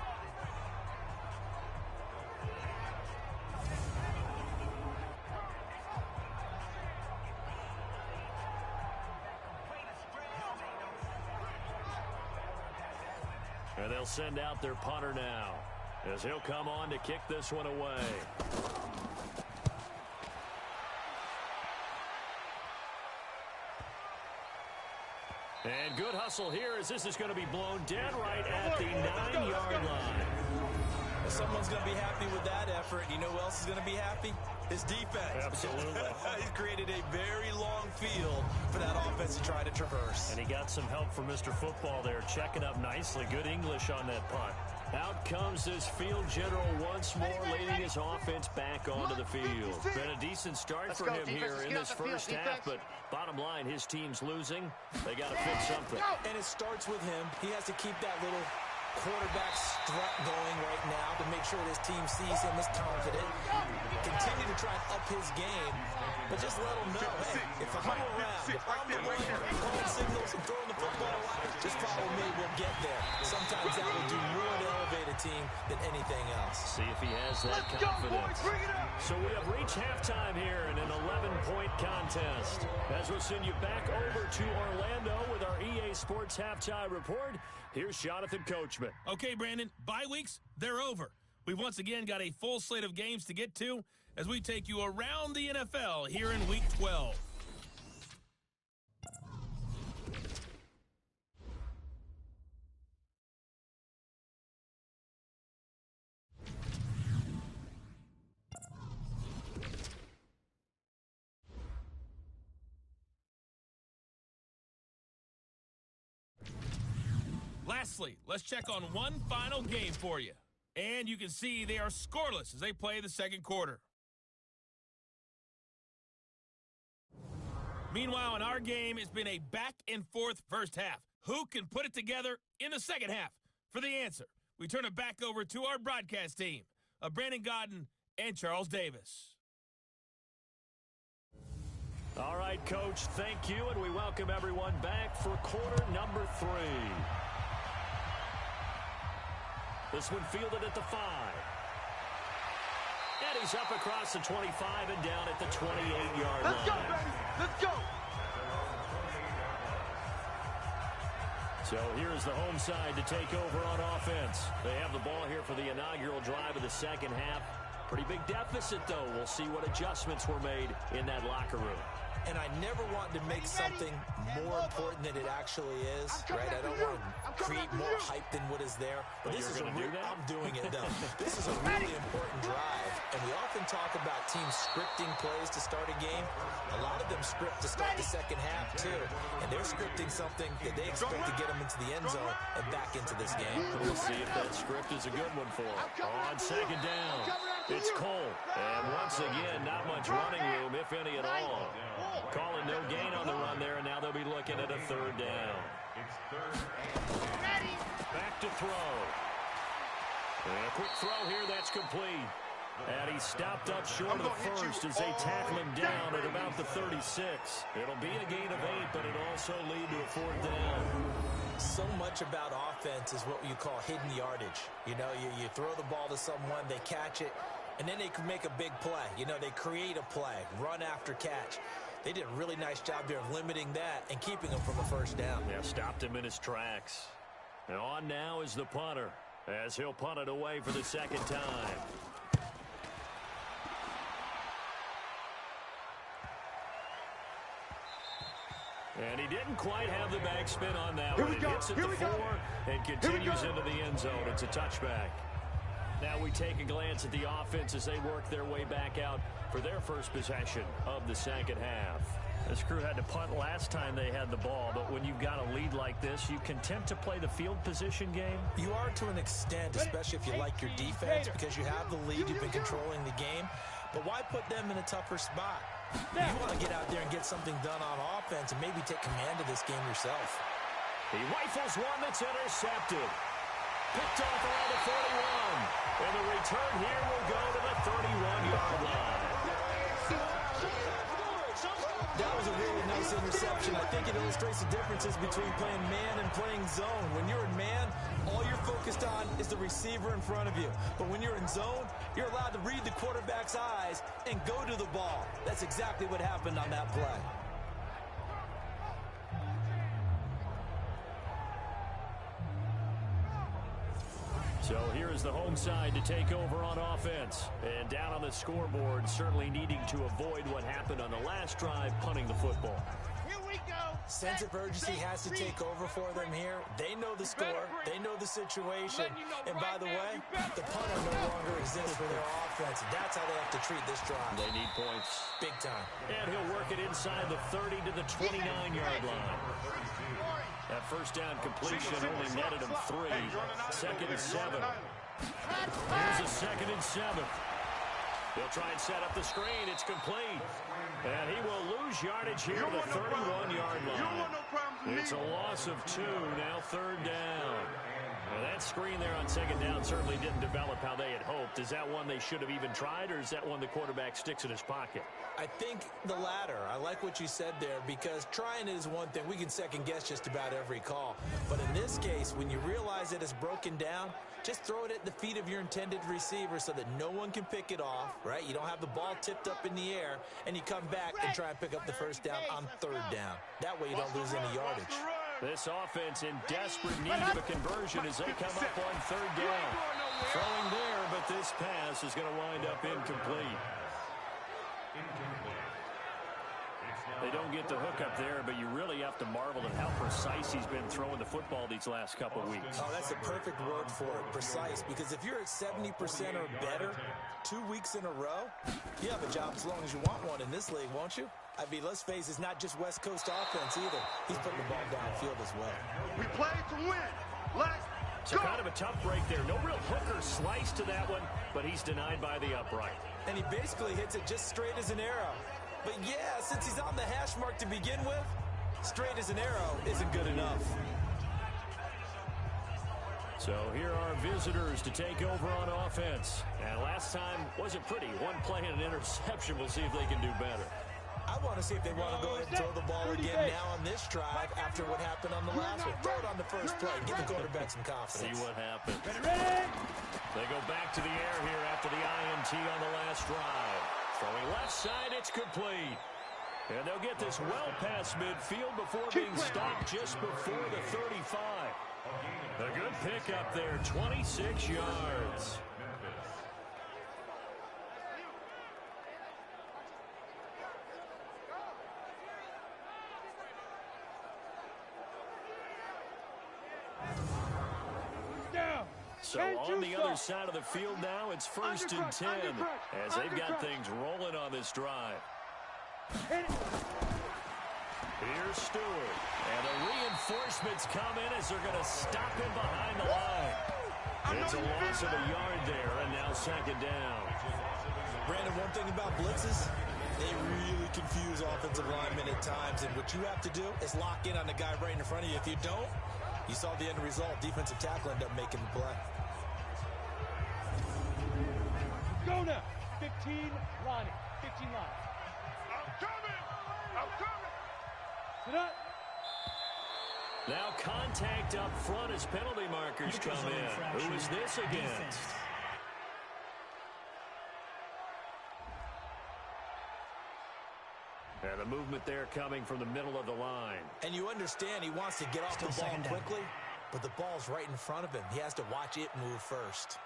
And they'll send out their punter now as he'll come on to kick this one away. And good hustle here as this is going to be blown dead right at the 9-yard line. Someone's going to be happy with that effort. You know who else is going to be happy? His defense. Absolutely. He's created a very long field for that offense to try to traverse. And he got some help from Mr. Football there, checking up nicely. Good English on that punt. Out comes this field general once more, leading his offense back onto the field. Been a decent start for him here in this first half, but bottom line, his team's losing. They got to fix something. And it starts with him. He has to keep that little quarterback strut going right now to make sure this team sees him as confident. Continue to try and up his game, but just let him know, hey, if I'm around, if I'm the one calling signals and throwing the football out, just follow me, we'll get there. Sometimes that will do more to elevate a team than anything else. See if he has that confidence. So we have reached halftime here in an 11-point contest. As we'll send you back over to Orlando with our EA Sports Halftime Report, here's Jonathan Coachman. Okay, Brandon, bye weeks, they're over. We've once again got a full slate of games to get to as we take you around the NFL here in Week 12. Lastly, let's check on one final game for you. And you can see they are scoreless as they play the second quarter. Meanwhile, in our game, it's been a back-and-forth first half. Who can put it together in the second half? For the answer, we turn it back over to our broadcast team of Brandon Godden and Charles Davis. All right, Coach, thank you, and we welcome everyone back for quarter number 3. This one fielded at the 5. And he's up across the 25 and down at the 28-yard line. Let's go, baby. Let's go. So here's the home side to take over on offense. They have the ball here for the inaugural drive of the second half. Pretty big deficit, though. We'll see what adjustments were made in that locker room. And I never want to make something more important than it actually is, right? I don't want to create more hype than what is there. But this is I'm doing it, though. This is a really important drive. And we often talk about teams scripting plays to start a game. A lot of them script to start the second half, too. And they're scripting something that they expect to get them into the end zone and back into this game. We'll see if that script is a good one for them. On second down, it's Cole. And once again, not much running room, if any at all. Calling no gain on the run there, and now they'll be looking at a third down. Back to throw. And a quick throw here, that's complete. And he stopped up short of the first as they tackle him down at about the 36. It'll be a gain of 8, but it'll also lead to a fourth down. So much about offense is what you call hidden yardage. You know, you throw the ball to someone, they catch it, and then they can make a big play. You know, they create a play, run after catch. They did a really nice job there of limiting that and keeping him from a first down. Yeah, stopped him in his tracks. And on now is the punter, as he'll punt it away for the second time. And he didn't quite have the backspin on that one. It hits at the 4 and continues into the end zone. It's a touchback. Now we take a glance at the offense as they work their way back out for their first possession of the second half. This crew had to punt last time they had the ball, but when you've got a lead like this, you content to play the field position game? You are to an extent, especially if you like your defense, because you have the lead, you've been controlling the game. But why put them in a tougher spot? You want to get out there and get something done on offense and maybe take command of this game yourself. He rifles one that's intercepted. Picked off around the 41. And the return here will go to the 31-yard line. That was a really nice interception. I think it illustrates the differences between playing man and playing zone. When you're in man, all you're focused on is the receiver in front of you. But when you're in zone, you're allowed to read the quarterback's eyes and go to the ball. That's exactly what happened on that play. So here is the home side to take over on offense. And down on the scoreboard, certainly needing to avoid what happened on the last drive, punting the football. Here we go. Sense of urgency has to take over for them here. They know the score. They know the situation. And by the way, the punter no longer exists for their offense. That's how they have to treat this drive. They need points. Big time. And he'll work it inside the 30 to the 29-yard line. That first down completion only netted him 3. Second and 7. Here's a second and 7. He'll try and set up the screen. It's complete. And he will lose yardage here to the 31-yard line. It's a loss of 2, now third down. Well, that screen there on second down certainly didn't develop how they had hoped. Is that one they should have even tried, or is that one the quarterback sticks in his pocket? I think the latter. I like what you said there, because trying it is one thing. We can second-guess just about every call. But in this case, when you realize that it's broken down, just throw it at the feet of your intended receiver so that no one can pick it off, right? You don't have the ball tipped up in the air, and you come back and try and pick up the first down on third down. That way you don't lose any yardage. This offense in desperate need of a conversion as they come up on third down. Throwing there, but this pass is going to wind up incomplete. They don't get the hook up there, but you really have to marvel at how precise he's been throwing the football these last couple weeks. Oh, that's a perfect word for it, precise, because if you're at 70% or better 2 weeks in a row, you have a job as long as you want one in this league, won't you? I mean, let's face it, it's not just West Coast offense either. He's putting the ball downfield as well. We play to win. So kind of a tough break there. No real hook or slice to that one, but he's denied by the upright. And he basically hits it just straight as an arrow. But yeah, since he's on the hash mark to begin with, straight as an arrow isn't good enough. So here are visitors to take over on offense. And last time wasn't pretty. One play and an interception. We'll see if they can do better. I want to see if they want to go ahead and throw the ball again now on this drive after what happened on the last one. Throw it on the first play. Give the quarterback some confidence. See what happens. They go back to the air here after the INT on the last drive. Throwing left side, it's complete. And they'll get this well past midfield before being stopped just before the 35. A good pickup there, 26 yards. So on the other side of the field now, it's 1st and 10 as they've got things rolling on this drive. Here's Stewart. And the reinforcements come in as they're going to stop him behind the line. It's a loss of a yard there, and now 2nd down. Brandon, one thing about blitzes, they really confuse offensive linemen at times, and what you have to do is lock in on the guy right in front of you. If you don't, you saw the end result. Defensive tackle ended up making the play. Go now. 15 lining. 15 line. I'm coming. Sit up. Now contact up front as penalty markers come in. Who is this against? And the movement there coming from the middle of the line. And you understand he wants to get off the ball quickly, but the ball's right in front of him. He has to watch it move first.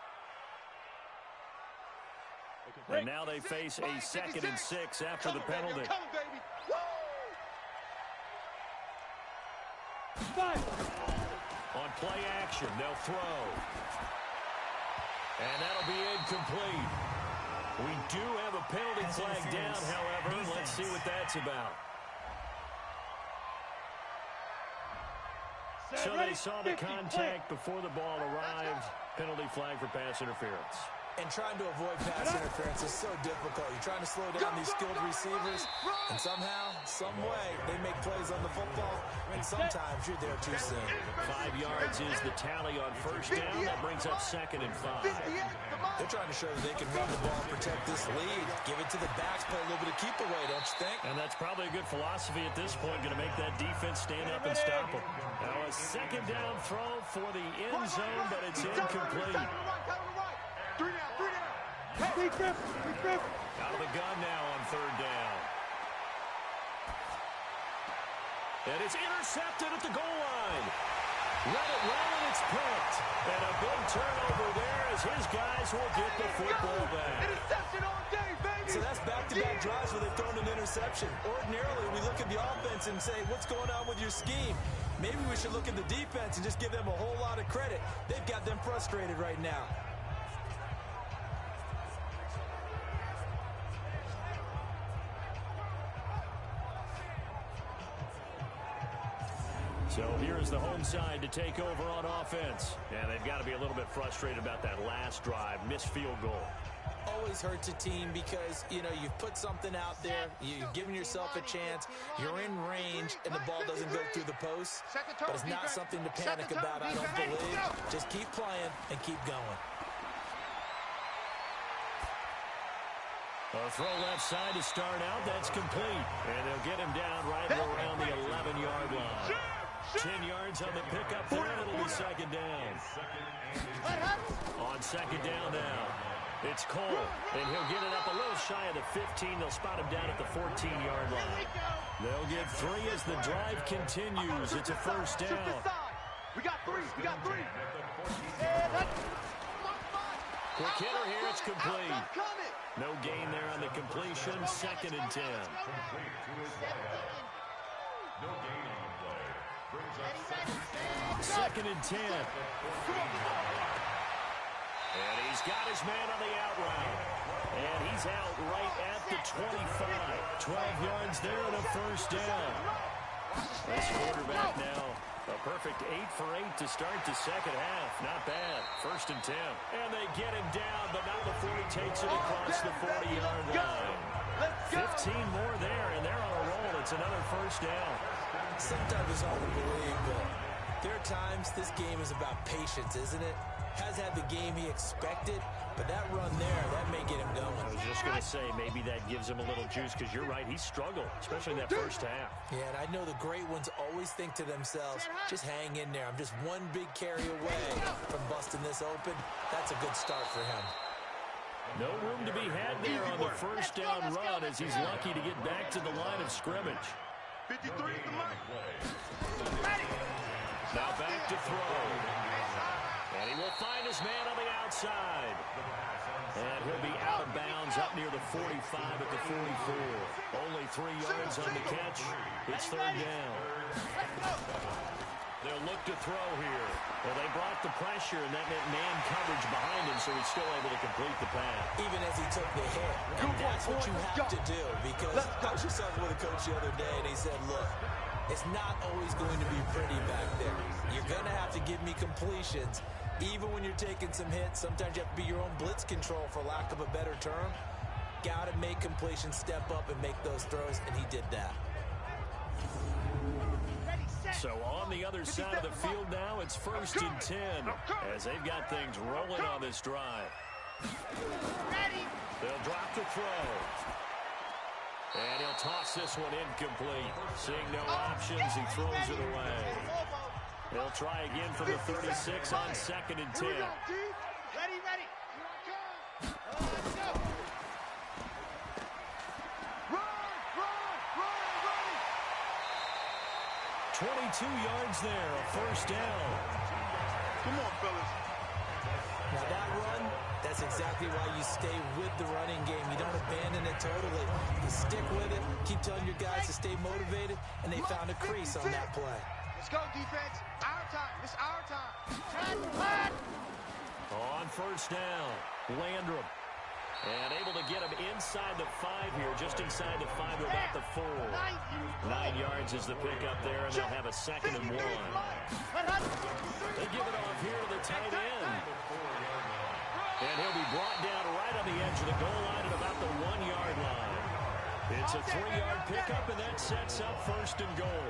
And now they face a 2nd and 6 after the penalty. On play action, they'll throw. And that'll be incomplete. We do have a penalty flag down, however. Let's see what that's about. So they saw the contact before the ball arrived. Penalty flag for pass interference. And trying to avoid pass interference is so difficult. You're trying to slow down these skilled receivers, and somehow, some way, they make plays on the football, and sometimes you're there too soon. 5 yards is the tally on 1st down. That brings up 2nd and 5. They're trying to show that they can run the ball and protect this lead. Give it to the backs, play a little bit of keep away, don't you think? And that's probably a good philosophy at this point, going to make that defense stand up and stop them. Now a 2nd down throw for the end zone, but it's incomplete. 3 down. Big grip. Out of the gun now on 3rd down. And it's intercepted at the goal line. Let it run, and it's picked. And a big turnover there as his guys will get the football back. Interception all day, baby. So that's back-to-back drives where they've thrown an interception. Ordinarily, we look at the offense and say, what's going on with your scheme? Maybe we should look at the defense and just give them a whole lot of credit. They've got them frustrated right now. So here's the home side to take over on offense. And they've got to be a little bit frustrated about that last drive, missed field goal. Always hurts a team because, you know, you've put something out there, you've given yourself a chance, you're in range, and the ball doesn't go through the post. But it's not something to panic about, I don't believe. Just keep playing and keep going. A throw left side to start out. That's complete. And they'll get him down right around the 11-yard line. 10 yards on the pickup there, and it'll be 2nd down. On 2nd down now, it's Cole, and he'll get it up a little shy of the 15. They'll spot him down at the 14-yard line. They'll get 3 as the drive continues. It's a 1st down. We got 3. Quick hitter here, it's complete. No gain there on the completion, 2nd and 10. No gain on the play. Brings up 2nd and 10. And he's got his man on the out route. And he's out right at the 25. 12 yards there and a 1st down. This quarterback now A perfect 8 for 8 to start the second half. Not bad. 1st and 10. And they get him down, but not before he takes it across the 40-yard line. 15 more there, and they're on a roll. It's another 1st down. Sometimes it's hard to believe, but there are times this game is about patience, isn't it? Has had the game he expected, but that run there, that may get him going. I was just going to say, maybe that gives him a little juice, because you're right, he struggled, especially in that 1st half. Yeah, and I know the great ones always think to themselves, just hang in there. I'm just one big carry away from busting this open. That's a good start for him. No room to be had there on the 1st down run, as he's lucky to get back to the line of scrimmage. 53 is the mic. Now back to throw. And he will find his man on the outside. And he'll be out of bounds up near the 45 at the 44. Only 3 yards on the catch. It's 3rd down. They'll look to throw here. Well, they brought the pressure, and that meant man coverage behind him, so he's still able to complete the pass. Even as he took the hit. And that's what you have to do, because I was just talking with a coach the other day, and he said, look, it's not always going to be pretty back there. You're going to have to give me completions. Even when you're taking some hits, sometimes you have to be your own blitz control, for lack of a better term. Got to make completions, step up, and make those throws, and he did that. So on the other side of the field now, it's 1st and 10, as they've got things rolling on this drive. They'll drop the throw. And he'll toss this one incomplete. Seeing no options, he throws it away. They'll try again from the 36 on 2nd and 10. Ready. 22 yards there, a 1st down. Come on, fellas. Now that run, that's exactly why you stay with the running game. You don't abandon it totally. You stick with it, keep telling your guys to stay motivated, and they found a crease on that play. Let's go, defense. Our time. It's our time. On 1st down, Landrum. And able to get him inside the 5 here, just inside the 5 to about the 4. 9 yards is the pickup there, and they'll have a 2nd and 1. They give it off here to the tight end. And he'll be brought down right on the edge of the goal line at about the 1-yard line. It's a 3-yard pickup, and that sets up 1st and goal.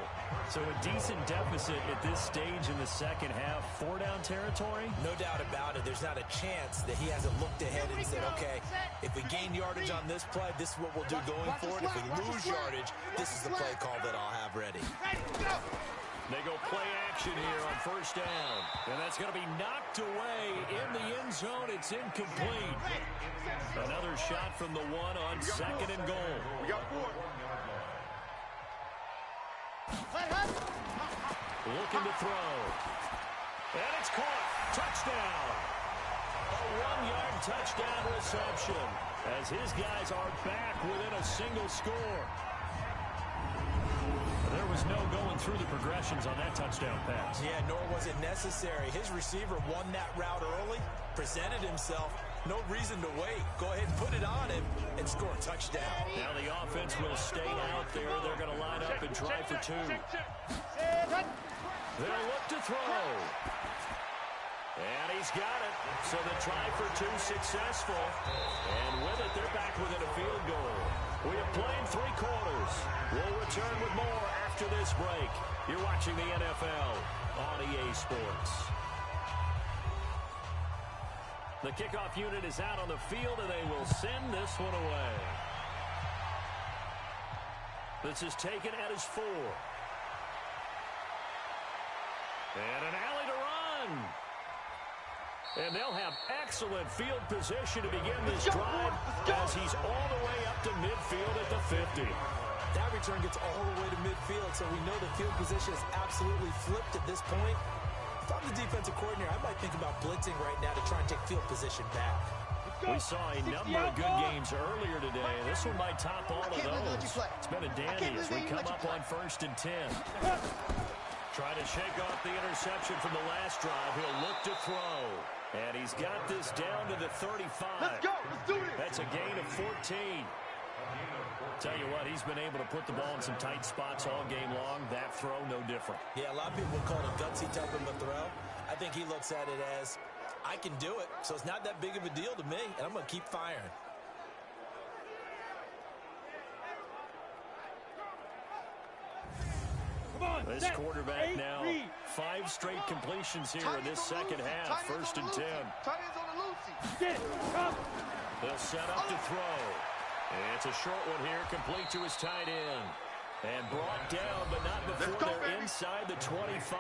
So a decent deficit at this stage in the second half. 4-down territory? No doubt about it. There's not a chance that he hasn't looked ahead and said, okay, if we gain yardage on this play, this is what we'll do going forward. If we lose yardage, this is the play call that I'll have ready. They go play action here on 1st down. And that's going to be knocked away in the end zone. It's incomplete. Another shot from the 1 on 2nd and goal. We got 4. Looking to throw. And it's caught. Touchdown. A 1-yard touchdown reception, as his guys are back within a single score. There was no going through the progressions on that touchdown pass. Yeah, nor was it necessary. His receiver won that route early, presented himself. No reason to wait. Go ahead and put it on him and score a touchdown. Now the offense will stay out there. They're going to line up and try for 2. They'll look to throw. And he's got it. So the try for 2 successful. And with it, they're back within a field goal. We have played 3 quarters. We'll return with more after this break. You're watching the NFL on EA Sports. The kickoff unit is out on the field, and they will send this one away. This is taken at his 4. And an alley to run. And they'll have excellent field position to begin this drive, as he's all the way up to midfield at the 50. That return gets all the way to midfield, so we know the field position is absolutely flipped at this point. If I'm the defensive coordinator, I might think about blitzing right now to try and take field position back. We saw a number of good games earlier today. This one might top all of those. It's been a dandy as we come up on 1st and 10. Trying to shake off the interception from the last drive. He'll look to throw. And he's got this down to the 35. Let's go. Let's do this. That's a gain of 14. Tell you what, he's been able to put the ball in some tight spots all game long. That throw, no different. Yeah, a lot of people call it a gutsy type of a throw. I think he looks at it as, I can do it, so it's not that big of a deal to me, and I'm going to keep firing. This quarterback now, 5 straight completions here in this second half. 1st and 10. They'll set up to throw. It's a short one here, complete to his tight end. And brought down, but not before they're inside the 25.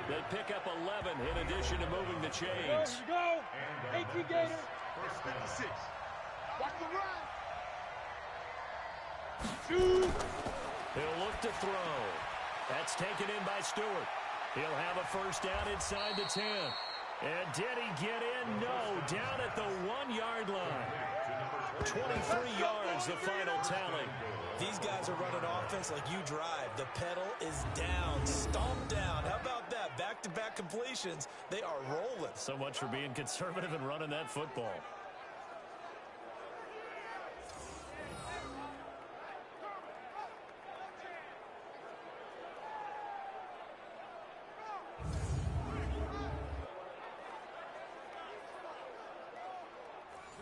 They pick up 11 in addition to moving the chains. Go! 18 Gator. First 56. Watch the run. Shoot! He'll look to throw. That's taken in by Stewart. He'll have a first down inside the 10. And did he get in? No, down at the 1-yard line. 23 yards, the final tally. These guys are running offense like you drive. The pedal is down, stomped down. How about that? Back-to-back completions. They are rolling. So much for being conservative and running that football.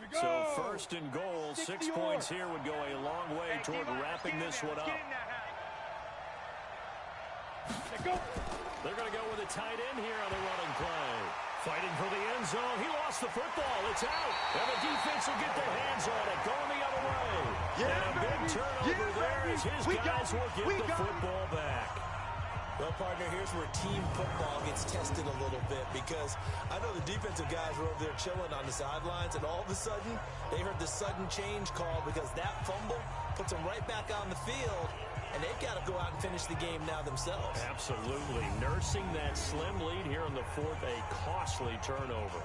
So 1st and goal, 6 points here would go a long way toward wrapping this one up. They're going to go with a tight end here on the running play. Fighting for the end zone. He lost the football. It's out. And the defense will get their hands on it. Going the other way. And a big turnover there as his guys will get the football back. Well, partner, here's where team football gets tested a little bit because I know the defensive guys were over there chilling on the sidelines, and all of a sudden, they heard the sudden change call because that fumble puts them right back on the field, and they've got to go out and finish the game now themselves. Absolutely. Nursing that slim lead here in the 4th, a costly turnover.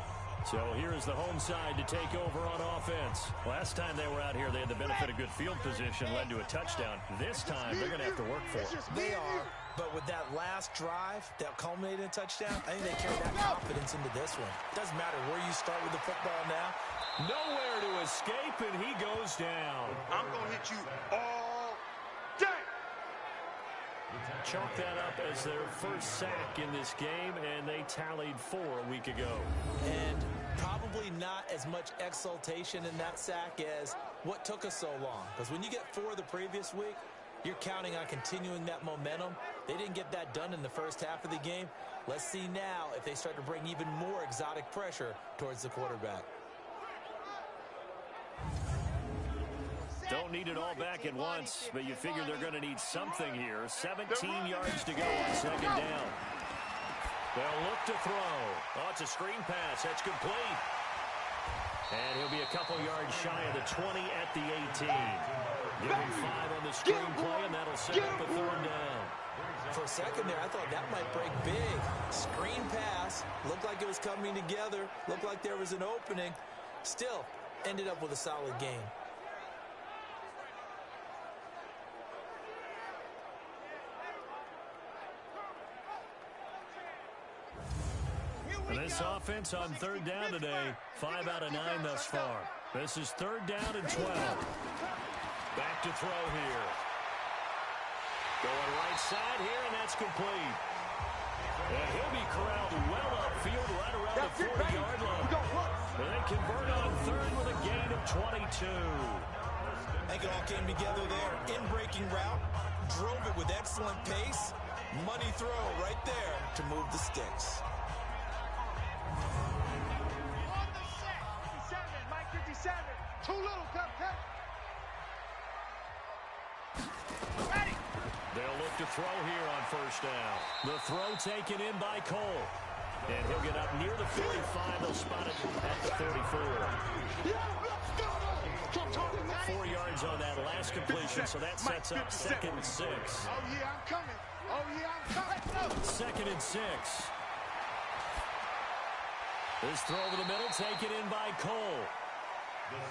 So here's the home side to take over on offense. Last time they were out here, they had the benefit of good field position, led to a touchdown. This time, they're going to have to work for it. They are, but with that last drive that culminated in a touchdown, I think they carry that confidence into this one. Doesn't matter where you start with the football now. Nowhere to escape, and he goes down. I'm going to hit you all day. Chalk that up as their first sack in this game, and they tallied 4 a week ago. And probably not as much exultation in that sack as what took us so long. Because when you get 4 the previous week, you're counting on continuing that momentum. They didn't get that done in the first half of the game. Let's see now if they start to bring even more exotic pressure towards the quarterback. Don't need it all back at once, but you figure they're going to need something here. 17 yards to go on 2nd down. They'll look to throw. Oh, it's a screen pass. That's complete. And he'll be a couple yards shy of the 20 at the 18. Give him 5 on the screen play, and that'll set up a 3rd down. For a second there, I thought that might break big. Screen pass. Looked like it was coming together. Looked like there was an opening. Still, ended up with a solid game. This offense on 3rd down today, 5 out of 9 thus far. This is 3rd down and 12. Back to throw here. Going right side here, and that's complete. And he'll be corralled well upfield right around the 40-yard line. And they convert on 3rd with a gain of 22. I think it all came together there. In-breaking route, drove it with excellent pace. Money throw right there to move the sticks. On the set. 57, Mike 57. Too little, Cut. Ready. They'll look to throw here on 1st down. The throw taken in by Cole. And he'll get up near the 45. They'll spot it at the 34. 4 yards on that last completion, so that sets up 2nd and 6. Oh, yeah, I'm coming. Oh, yeah, I'm coming. 2nd and 6. This throw over the middle taken in by Cole.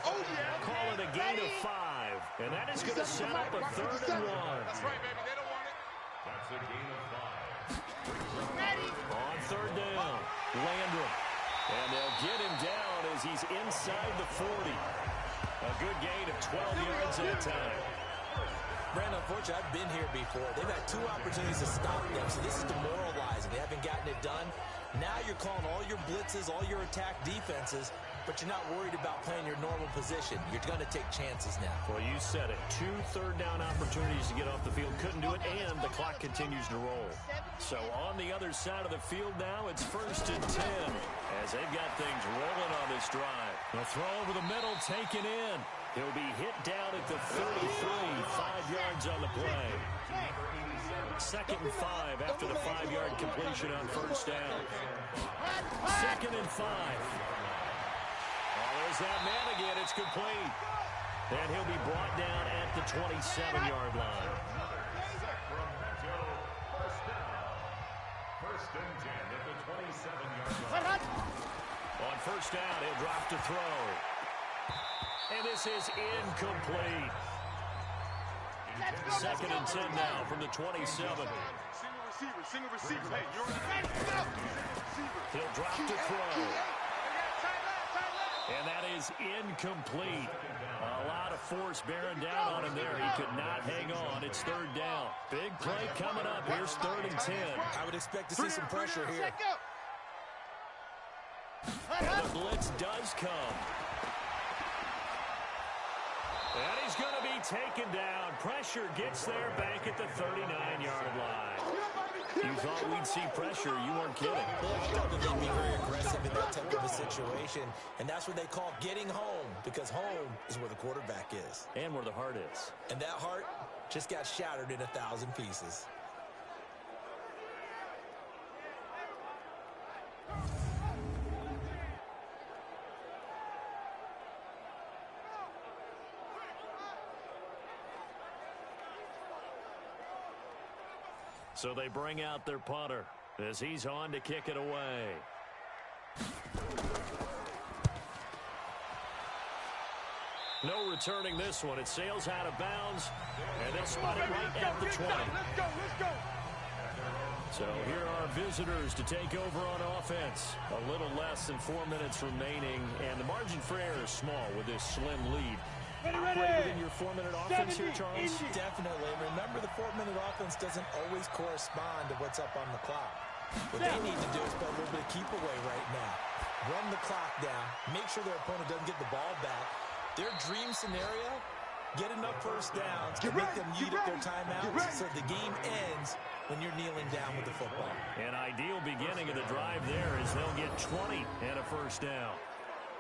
Oh, yeah. Call it a gain of 5. And that is going to set up a 3rd and 1. That's right, baby. They don't want it. That's a gain of 5. Ready. On 3rd down, Landrum. And they'll get him down as he's inside the 40. A good gain of 12 yards at a time. Brandon, unfortunately, I've been here before. They've had 2 opportunities to stop them, so this is demoralizing. They haven't gotten it done. Now you're calling all your blitzes, all your attack defenses, but you're not worried about playing your normal position. You're going to take chances now. Well, you said it. 2 third-down opportunities to get off the field. Couldn't do it, and the clock continues to roll. So on the other side of the field now, it's 1st and 10 as they've got things rolling on this drive. The throw over the middle, taken in. He'll be hit down at the 33, 5 yards on the play. 2nd and 5 after the 5-yard completion on 1st down. 2nd and 5. There's that man again. It's complete. And he'll be brought down at the 27-yard line. First and 10 at the 27-yard line. On 1st down, he'll drop to throw. And this is incomplete. 2nd and 10 now from the 27. Single receiver. Hey, you're on the He'll drop to throw. And that is incomplete. A lot of force bearing down on him there. He could not hang on. It's 3rd down. Big play coming up. Here's 3rd and 10. I would expect to see some pressure here. And the blitz does come. And he's going to be taken down. Pressure gets there back at the 39-yard line. You thought we'd see pressure. You weren't kidding. I thought that they'd be very aggressive in that type of a situation, and that's what they call getting home, because home is where the quarterback is. And where the heart is. And that heart just got shattered in 1,000 pieces. So they bring out their punter as he's on to kick it away. No returning this one. It sails out of bounds, and they'll spot it right at the 20. Let's go. So here are visitors to take over on offense. A little less than 4 minutes remaining, and the margin for error is small with this slim lead. Operate within your 4-minute offense here, Charles? Definitely. Remember, the 4-minute offense doesn't always correspond to what's up on the clock. What they need to do is play a little bit of keep away right now. Run the clock down. Make sure their opponent doesn't get the ball back. Their dream scenario, get enough 1st downs to make them eat up their timeouts so the game ends when you're kneeling down with the football. An ideal beginning of the drive there is they'll get 20 and a 1st down.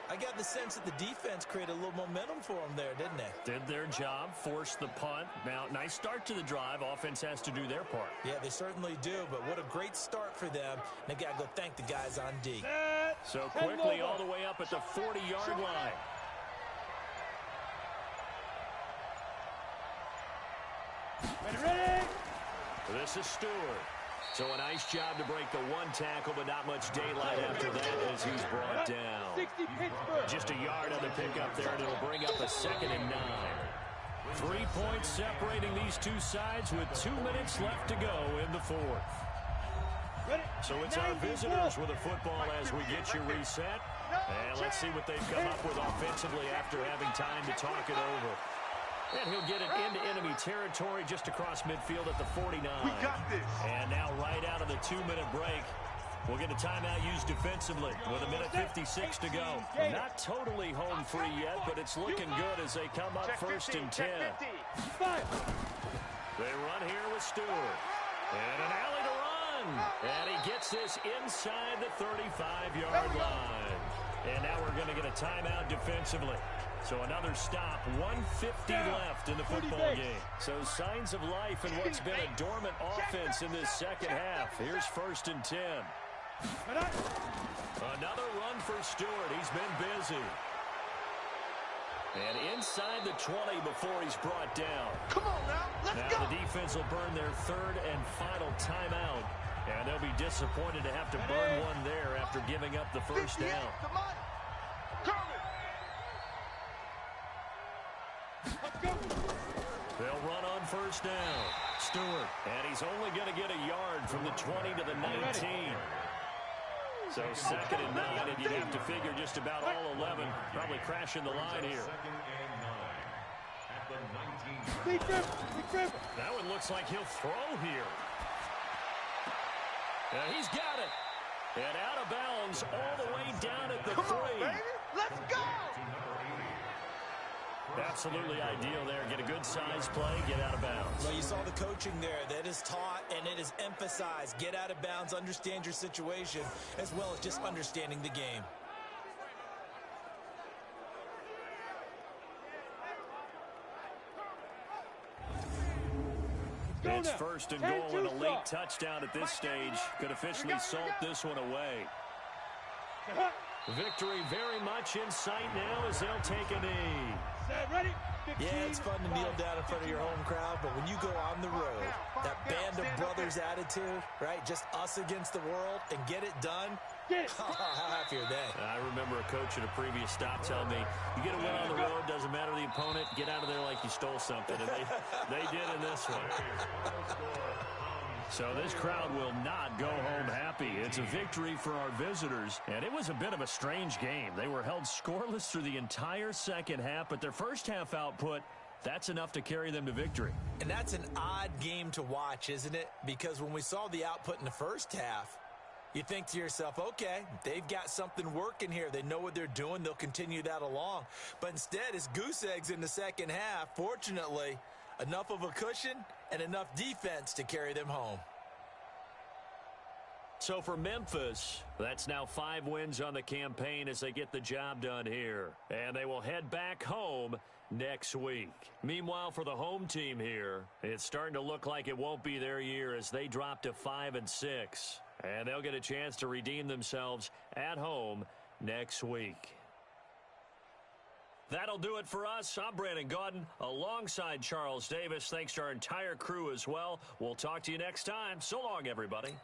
I got the sense that the defense created a little momentum for them there, didn't they? Did their job, forced the punt. Now, nice start to the drive. Offense has to do their part. Yeah, they certainly do, but what a great start for them. And they got to go thank the guys on D. So quickly all the way up at the 40-yard line. Ready? This is Stewart. So a nice job to break the 1 tackle, but not much daylight after that as he's brought down. 60 Pittsburgh. Just a yard on the pickup there, and it'll bring up a 2nd and 9. 3 points separating these two sides with 2 minutes left to go in the 4th. So it's our visitors with a football as we get you reset. And let's see what they've come up with offensively after having time to talk it over. And he'll get it into enemy territory just across midfield at the 49. We got this. And now right out of the 2-minute break, we'll get a timeout used defensively with 1:56 to go. Not totally home free yet, but it's looking good as they come up 1st and 10. They run here with Stewart. And an alley to run. And he gets this inside the 35-yard line. And now we're going to get a timeout defensively. So another stop, 1:50 left in the football game. So signs of life in what's been a dormant offense in this second half. Here's 1st and 10. Another run for Stewart. He's been busy. And inside the 20 before he's brought down. Come on now, let's go. Now the defense will burn their 3rd and final timeout. And they'll be disappointed to have to burn one there after giving up the 1st down. They'll run on 1st down. Stewart, and he's only going to get a yard from the 20 to the 19. So 2nd and 9, and you'd have to figure just about all 11 probably crashing the line here. 2nd and 9 at the 19. Big trip. That one looks like he'll throw here. And he's got it. And out of bounds all the way down at the 3. Come on, baby. Let's go. Absolutely ideal there. Get a good size play, get out of bounds. Well, you saw the coaching there. That is taught and it is emphasized. Get out of bounds, understand your situation, as well as just understanding the game. It's 1st and goal and a late touchdown at this stage. Could officially salt this one away. Victory very much in sight now as they'll take a knee. Ready? Yeah, it's fun to kneel down in front of your home crowd, but when you go on the road, that band of brothers attitude, right? Just us against the world and get it done. How happy are they? I remember a coach at a previous stop telling me, you get a win on the road, doesn't matter the opponent, get out of there like you stole something. And they did in this one. So this crowd will not go home happy. It's a victory for our visitors, and it was a bit of a strange game. They were held scoreless through the entire second half, but their first half output, that's enough to carry them to victory. And that's an odd game to watch, isn't it? Because when we saw the output in the first half, you think to yourself, okay, they've got something working here. They know what they're doing. They'll continue that along. But instead, it's goose eggs in the second half. Fortunately, enough of a cushion and enough defense to carry them home. So for Memphis, that's now 5 wins on the campaign as they get the job done here. And they will head back home next week. Meanwhile, for the home team here, it's starting to look like it won't be their year as they drop to 5-6. And they'll get a chance to redeem themselves at home next week. That'll do it for us. I'm Brandon Gaudin alongside Charles Davis. Thanks to our entire crew as well. We'll talk to you next time. So long, everybody.